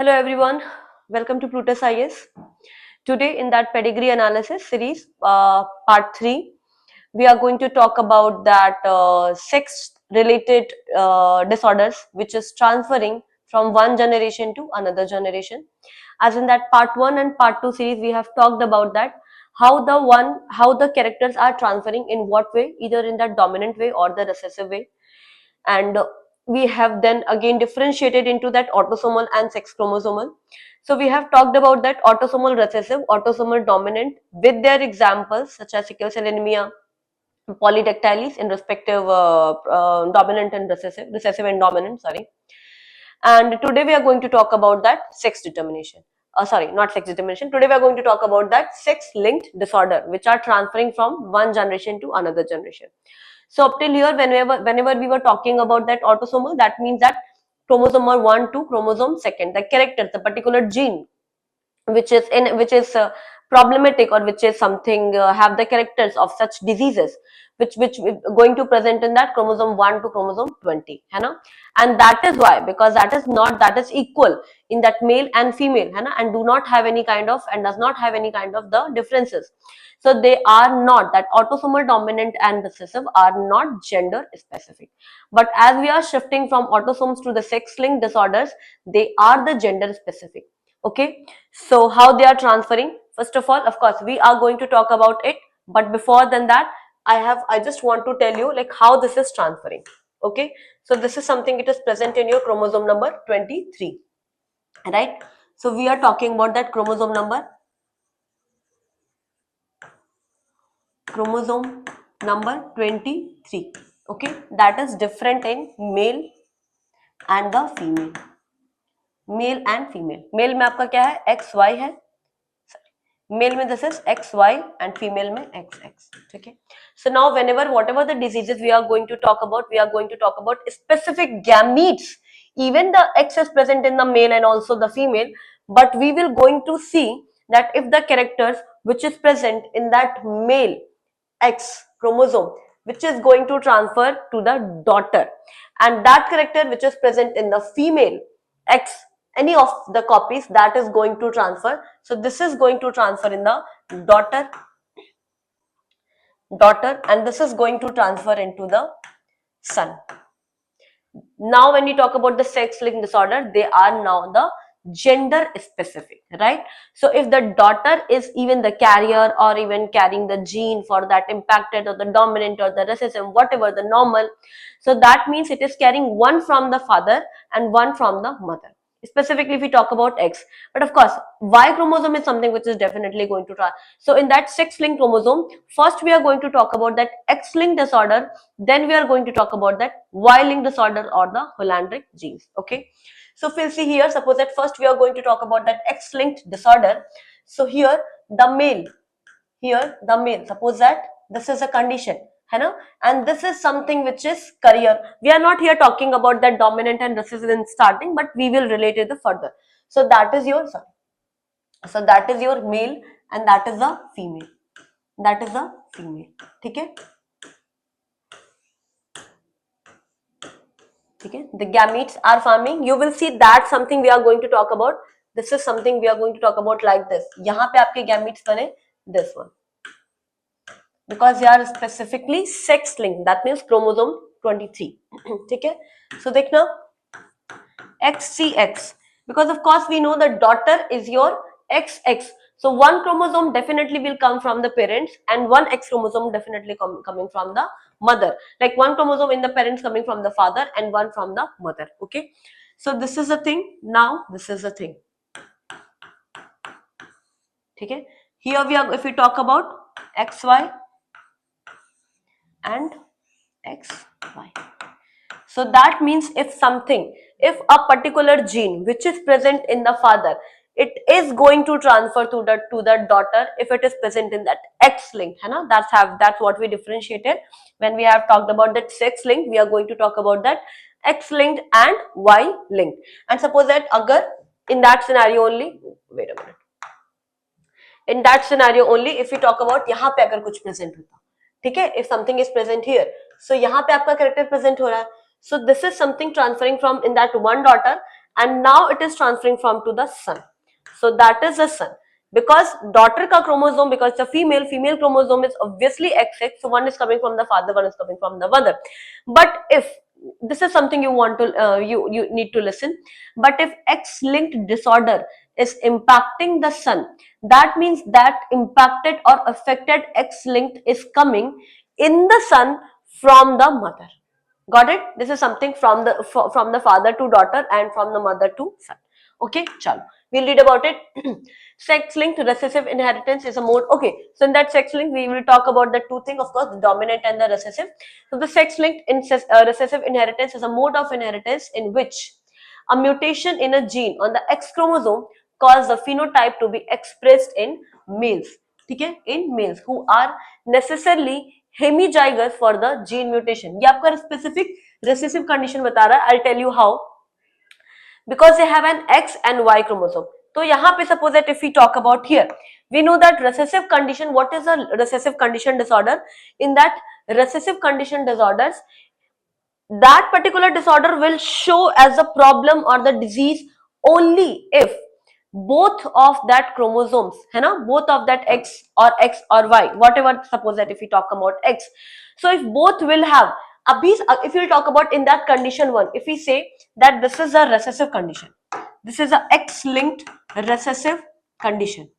Hello everyone, welcome to Plutus IS. Today in that pedigree analysis series, part 3, we are going to talk about that sex related disorders which is transferring from one generation to another generation. As in that part 1 and part 2 series, we have talked about that how the characters are transferring in what way, either in the dominant way or the recessive way, and we have then again differentiated into that autosomal and sex chromosomal. So we have talked about that autosomal recessive, autosomal dominant with their examples such as sickle cell anemia, polydactylies in respective dominant and recessive and dominant, sorry. And today we are going to talk about that sex determination. Sorry, not sex determination. Today we are going to talk about that sex-linked disorder, which are transferring from one generation to another generation. So up till here, whenever we were talking about that autosomal, that means that chromosome 1 to chromosome second, the character, the particular gene which is problematic, or which is something have the characters of such diseases which going to present in that chromosome 1 to chromosome 20, है ना? And that is why, because that is equal in that male and female, है ना, and do not have any kind of and does not have any kind of the differences. So they are not, that autosomal dominant and recessive are not gender specific, but as we are shifting from autosomes to the sex linked disorders, they are the gender specific. Okay, so how they are transferring? First of all, of course, we are going to talk about it, but before than that, I just want to tell you like how this is transferring. Okay, so this is something, it is present in your chromosome number 23, right? So we are talking about that chromosome number 23. Okay, that is different in male and the female. Male and female, male में आपका क्या है, X Y है, male में this is X Y and female में X X. ठीक है. So now whenever whatever the diseases we are going to talk about specific gametes, even the X is present in the male and also the female, but we will going to see that if the characters which is present in that male X chromosome which is going to transfer to the daughter, and that character which is present in the female X, any of the copies, that is going to transfer. So this is going to transfer in the daughter, and this is going to transfer into the son. Now when we talk about the sex linked disorder, they are now the gender specific, right? So if the daughter is even the carrier or even carrying the gene for that impacted or the dominant or the recessive, whatever the normal, so that means it is carrying one from the father and one from the mother. Specifically if we talk about X, but of course Y chromosome is something which is definitely going to try. So in that sex linked chromosome, first we are going to talk about that X linked disorder, then we are going to talk about that Y linked disorder or the Hollandric genes. Okay, so if we'll see here, suppose that first we are going to talk about that X linked disorder. So here the male, suppose that this is a condition, है ना, and this is something which is career. We are not here talking about that dominant and recessive in starting, but we will relate it further. So that is your male and that is the female. ठीक है. Okay, the gametes are forming. You will see that something we are going to talk about. This is something we are going to talk about like this. यहाँ पे आपके gametes बने this one, because they are specifically sex linked. That means chromosome 23. ठीक है. So देखना XCX, because of course we know that daughter is your XX. So one chromosome definitely will come from the parents and one X chromosome definitely coming from the mother. Like one chromosome in the parents coming from the father and one from the mother. Okay. So this is the thing. Now this is the thing. Okay. Here we are, if we talk about XY and XY. So that means if a particular gene which is present in the father, it is going to transfer to the daughter if it is present in that X link, है ना? That's what we differentiated when we have talked about that sex link. We are going to talk about that X linked and Y linked. And suppose that agar in that scenario only, wait a minute. In that scenario only, if we talk about यहाँ पे अगर कुछ present होता, ठीक है? If something is present here, so यहाँ पे आपका character present हो रहा है. So this is something transferring from in that one daughter, and now it is transferring from to the son. So that is the son. Because daughter ka chromosome, because the female chromosome is obviously XX, so one is coming from the father, one is coming from the mother. But if this is something you want to you need to listen, but if X-linked disorder is impacting the son, that means that impacted or affected X-linked is coming in the son from the mother. Got it? This is something from the father to daughter and from the mother to son. Okay, chalo. We'll read about it. Sex-linked recessive inheritance is a mode. Okay, so in that sex-linked, we will talk about the two things, of course, the dominant and the recessive. So the sex-linked recessive inheritance is a mode of inheritance in which a mutation in a gene on the X chromosome causes the phenotype to be expressed in males. Okay, in males who are necessarily hemizygous for the gene mutation. ये आपका specific recessive condition बता रहा है. I tell you how. Because they have an X and Y chromosome. तो यहाँ पे suppose that if we talk about here, we know that recessive condition. What is a recessive condition disorder? In that recessive condition disorders, that particular disorder will show as a problem or the disease only if both of that chromosomes, है ना, both of that X or Y, whatever, suppose that if we talk about X, so if both will have, abhi if we'll talk about in that condition one, if we say that this is a recessive condition, this is a X-linked recessive condition,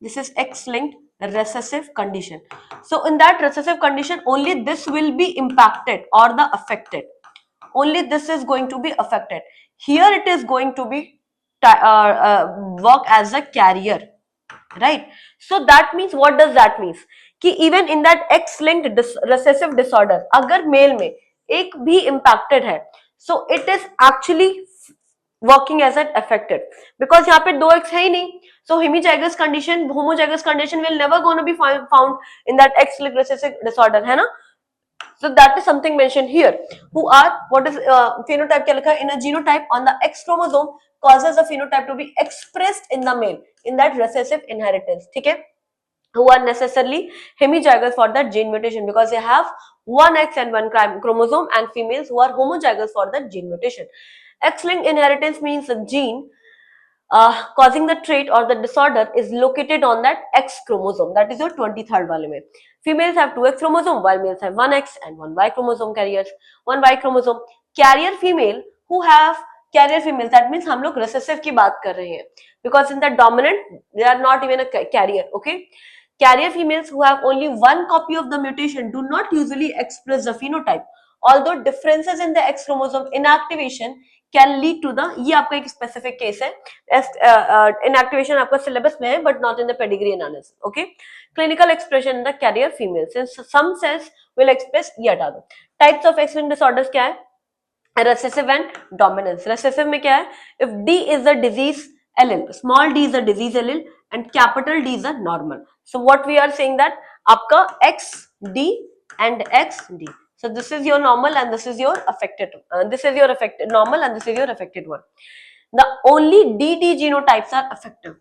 this is X-linked recessive condition. So in that recessive condition, only this will be impacted or the affected. Only this is going to be affected. Here it is going to be work as a carrier, right? So that means, what does that means? कि even in that X-linked recessive disorder, अगर mail में एक भी impacted है, so it is actually working as an affected, because यहाँ पे दो X है ही नहीं. So homozygous condition will never going to be found in that X-linked recessive disorder, है ना? So that is something mentioned here. Who are, what is phenotype क्या लिखा है? In a genotype on the X chromosome causes the phenotype to be expressed in the male in that recessive inheritance. ठीक है? Who are necessarily hemizygous for that gene mutation because they have one X and one chromosome, and females who are homozygous for that gene mutation. X-linked inheritance means a gene causing the trait or the disorder is located on that X chromosome. That is your 23rd वाले में. Females have 2X chromosome while males have 1X and 1 Y chromosome carriers. 1 Y chromosome. Carrier female who have carrier females, that means हम लोग recessive की बात कर रहे हैं. Because in the dominant, they are not even a carrier, okay? Carrier females who have only one copy of the mutation do not usually express the phenotype. Although differences in the X chromosome inactivation can lead to the, ये आपका एक specific case है, inactivation आपका syllabus में है but not in the pedigree analysis, okay? Clinical expression in the carrier females, since some cells will express, ये हटा दो. Types of X-linked disorders क्या है? Recessive and dominance. Recessive में क्या है? If D is a disease allele, small d is a disease allele and capital D is a normal. So what we are saying that आपका XD and XD. So this is your normal and this is your affected. This is your affected normal and this is your affected one. The only DD genotypes are affective.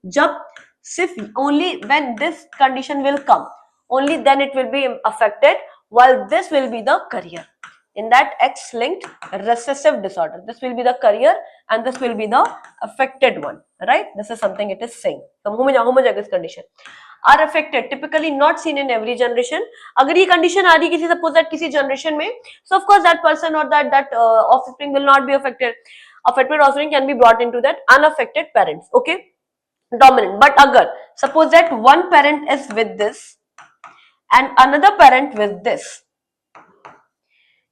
जब सिर्फ only when this condition will come, only then it will be affected, while this will be the carrier. In that X-linked recessive disorder, this will be the carrier and this will be the affected one, right? This is something it is saying. So homozygous condition are affected, typically not seen in every generation. अगर ये condition आ रही है किसी, suppose that किसी generation में, so of course that person or that offspring will not be affected. Affected offspring can be brought into that unaffected parents, okay? Dominant. But अगर suppose that one parent is with this and another parent with this,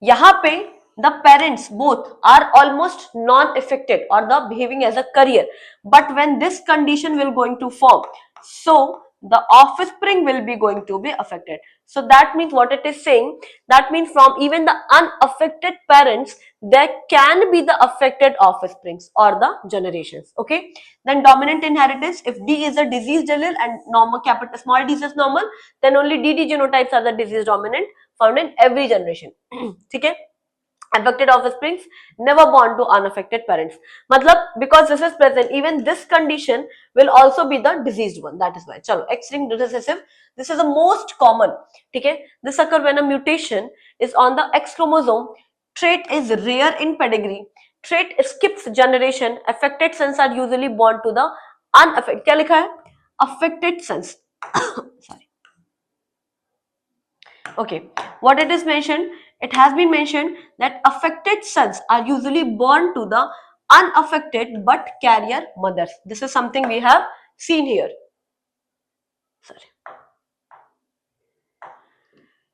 यहाँ पे the parents both are almost non-affected or the behaving as a carrier, but when this condition will going to form, so the offspring will be going to be affected. So that means what it is saying, that means from even the unaffected parents there can be the affected offsprings or the generations, okay? Then dominant inheritance, if D is a disease allele and normal capital small d is normal, then only DD genotypes are the disease dominant found in every generation. ठीक है? Affected offsprings never born to unaffected parents. मतलब because this is present, even this condition will also be the diseased one. That is why. चलो, X-linked recessive. This is the most common. ठीक है? This occurs when a mutation is on the X chromosome. Trait is rare in pedigree. trait skips generation, affected sons are usually born to the unaffected, क्या लिखा है, affected sons sorry, okay, what it is mentioned, it has been mentioned that affected sons are usually born to the unaffected but carrier mothers. This is something we have seen here. Sorry,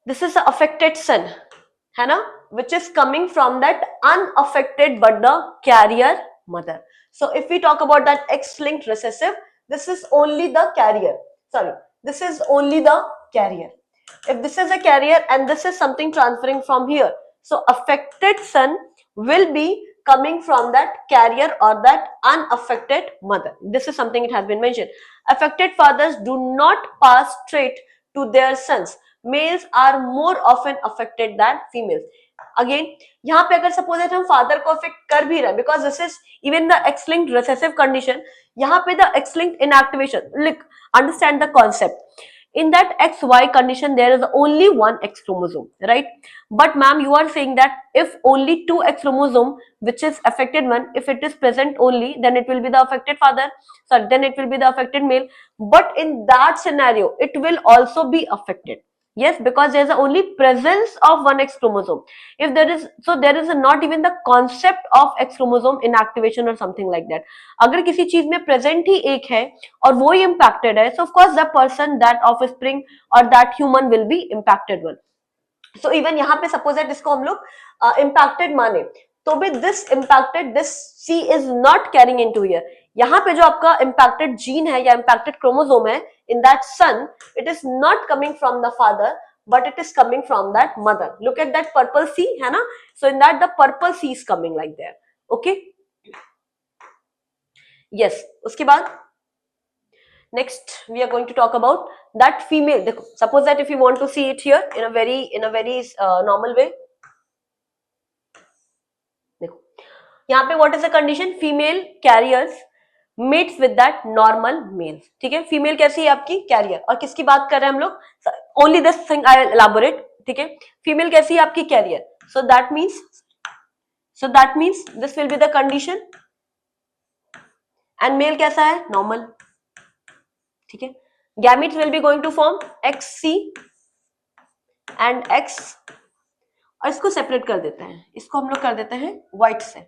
this is the affected son, है ना, which is coming from that unaffected but the carrier mother. So if we talk about that X-linked recessive, this is only the carrier. Sorry, this is only the carrier. If this is a carrier and this is something transferring from here, so affected son will be coming from that carrier or that unaffected mother. This is something it has been mentioned. Affected fathers do not pass trait to their sons. Males are more often affected than females. Again यहाँ पे अगर suppose है हम father को affect कर भी रहे हैं, because this is even the x linked recessive condition, यहाँ पे the x linked inactivation, like understand the concept. In that XY condition, there is only one X chromosome, right? But ma'am, you are saying that if only two X chromosome, which is affected one, if it is present only, then it will be the affected father. Sorry, then it will be the affected male. But in that scenario, it will also be affected. Yes, because there is only presence of one X chromosome. If there is, so there is not even the concept of X chromosome inactivation or something like that. अगर किसी चीज में present ही एक है और वो ही impacted है, so of course the person, that offspring or that human will be impacted one. So even यहाँ पे suppose that इसको हम लोग impacted माने, तो भी this impacted, this C is not carrying into here. यहाँ पे जो आपका impacted gene है या impacted chromosome है, in that son, it is not coming from the father, but it is coming from that mother. Look at that purple C, है ना? So in that the purple C is coming like there. Okay? Yes. उसके बाद next we are going to talk about that female. देखो, suppose that if you want to see it here in a very normal way. देखो, यहाँ पे what is the condition? Female carriers mates with that normal male. ठीक है, female कैसी है आपकी, career. और किसकी बात कर रहे हैं हम लोग, only this thing I elaborate. ठीक है, फीमेल कैसी है आपकी, carrier. So that means this will be the condition. And male कैसा है, नॉर्मल. ठीक है, gametes will be going to form XC and X. और इसको सेपरेट कर देते हैं, इसको हम लोग कर देते हैं व्हाइट से,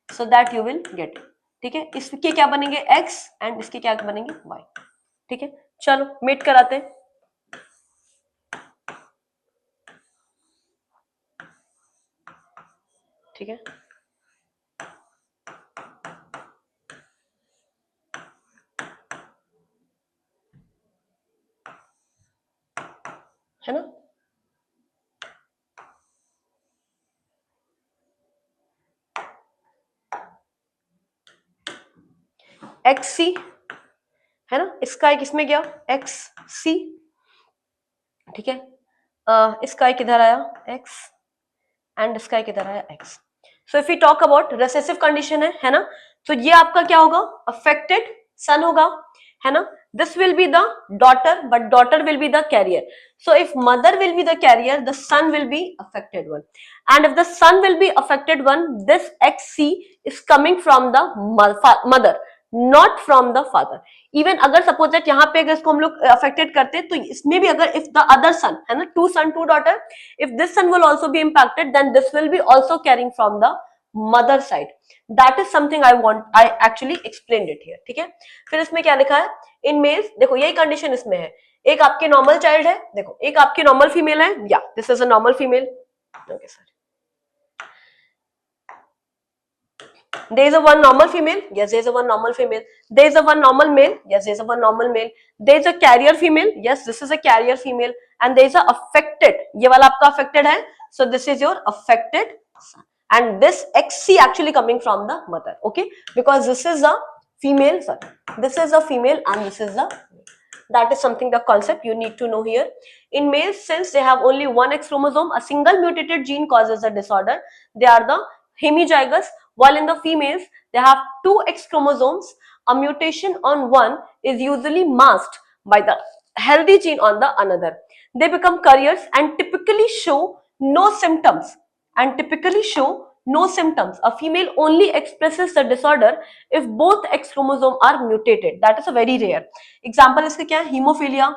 so that you will get it. ठीक है, इसके क्या बनेंगे X एंड इसके क्या बनेंगे Y. ठीक है, चलो मेट कराते हैं. ठीक है, है ना. XC है ना, इसका एक इसमें गया XC. ठीक है, इसका एक इधर आया X एंड इसका एक इधर आया X. So if you talk about recessive condition है ना, तो ये आपका क्या होगा, अफेक्टेड सन होगा, है ना. This will be the daughter, but daughter will be the carrier. So if mother will be the carrier, the son will be affected one. And if the son will be affected one, this XC is coming from the mother, not from the father. Even अगर suppose that यहाँ पे अगर इसको हम लोग affected करते हैं, तो इसमें भी अगर if the other son, है ना, two son two daughter, if this son will also be impacted, then this will be also carrying from the mother side. That is something I actually explained it here. ठीक है, फिर इसमें क्या लिखा है, in males. देखो यही condition इसमें है, एक आपके नॉर्मल चाइल्ड है, देखो एक आपकी नॉर्मल फीमेल है, या this is a normal female. Okay sir, there is a one normal female, yes there is a one normal female. There is a one normal male, yes there is a one normal male. There is a carrier female, yes this is a carrier female. And there is a affected, ये वाला आपका affected है, so this is your affected son. And this XC actually coming from the mother, okay, because this is a female, sorry, this is a female and this is a male. That is something, the concept you need to know here. In males, since they have only one X chromosome, a single mutated gene causes a disorder. They are the hemizygous, while in the females, they have two X chromosomes. A mutation on one is usually masked by the healthy gene on the another. They become carriers and typically show no symptoms. no symptoms. A female only expresses the disorder if both X chromosome are mutated. That is a very rare. Example इसके क्या है? Hemophilia,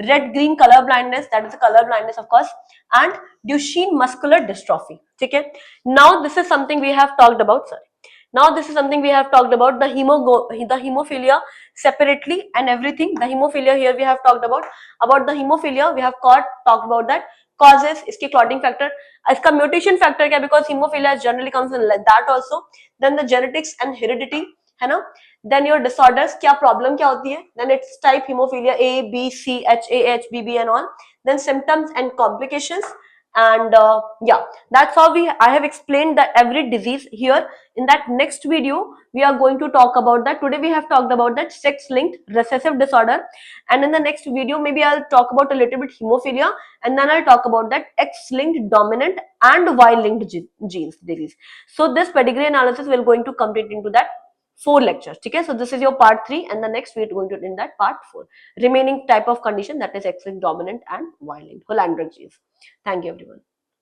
red green color blindness, that is a color blindness of course, and Duchenne muscular dystrophy. ठीक है? Now this is something we have talked about. Sorry. Now this is something we have talked about, the hemophilia separately and everything. The hemophilia here we have talked about the hemophilia. We have talked about that causes, इसके clotting factor, इसका mutation factor क्या, because hemophilia generally comes in like that also. Then the genetics and heredity, है ना. Then your disorders, क्या problem क्या होती है. Then its type hemophilia A, B, C, H, A, H, B, B and all. Then symptoms and complications. And yeah, that's how I have explained that every disease here. In that next video we are going to talk about that. Today we have talked about that sex linked recessive disorder, and in the next video maybe I'll talk about a little bit hemophilia, and then I'll talk about that X linked dominant and Y linked genes disease. So this pedigree analysis will going to complete into that 4 lectures. Okay, so this is your part 3, and the next we're going to in that part 4 remaining type of condition, that is X linked dominant and Y linked Hollandrick genes. Thank you everyone.